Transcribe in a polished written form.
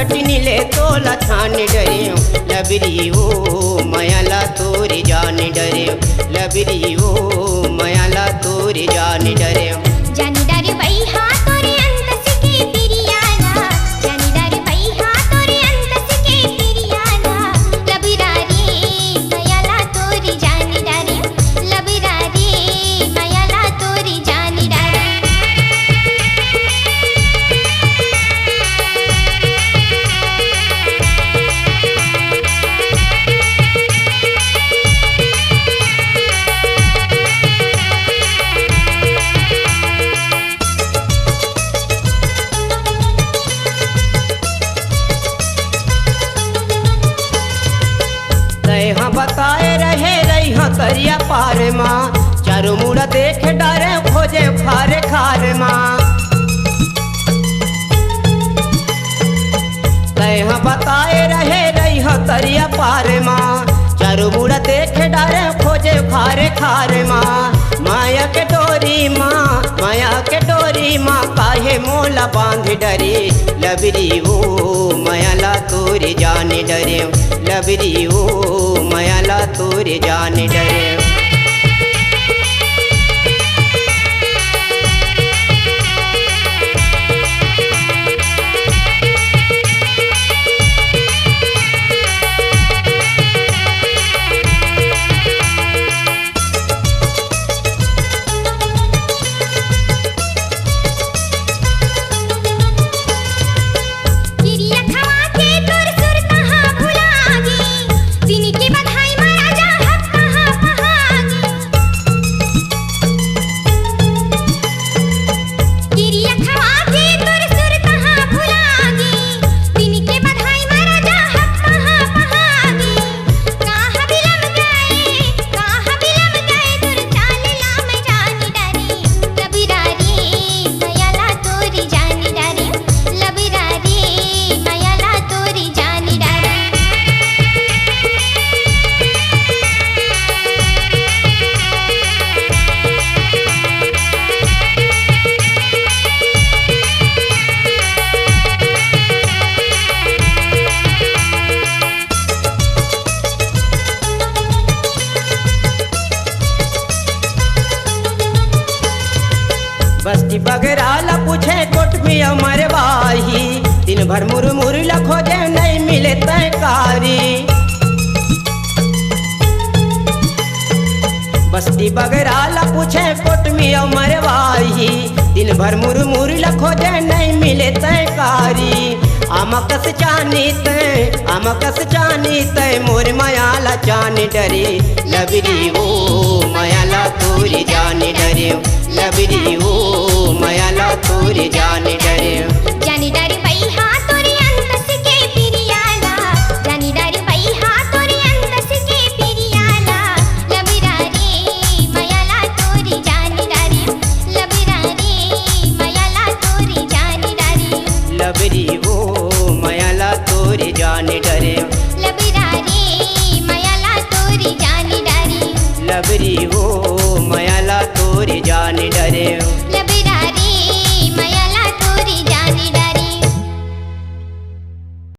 कटनीले तोला छान डरे लबरी ओ मयाला तोरी जान डरे लबरी ओ मयाला तोरी जान डरे जानी डरे भाई हाँ तोरे अंतस के पिरियाला जानी डरे भाई हाँ तोरे अंतस के पिरियाला लबरा रे मयाला तोरी जानी डरे लबरा रे मयाला तोरी जानी डरे हाँ बताए रहे रही हाँ करिया पार माँ चारों मुड़ा देख डरे खोजे खारे खारे माँ हाँ बताए रहे रही हाँ करिया पार माँ चारों मुड़ा देख डरे खोजे खारे खारे माँ माया के डोरी माँ काहे मोला बांध डरे लबरी ओ मयाला तोरे जाने डरे लबरी ओ मयाला तोरे जाने डरे बस्ती बगराला पूछे कोट में हमारे वाही दिन भर मुर खोजे नहीं मिले तयकारी बस्ती बगराला पूछे कोट में हमारे वाही दिन भर मुर खोजे नहीं मिले तयकारी आमकस चानी तय मोर मयाला जान डरे लबरी ओ मयाला तोरी जान डरे लबरी ओ मयाला तोरी जान डरे जानी डरे भाई हाँ तोरे अंतस के पिरियाला जानी डरे भाई हाँ तोरे अंतस के पिरियाला लबरा रे मयाला तोरी जानी डरे लबरा रे मयाला तोरी जानी डरे लबरी ओ मयाला तोरी जान डरे लबरा रे मयाला तोरी जानी डरे लबरी ओ मयाला तोरी जान डरे लबरा रे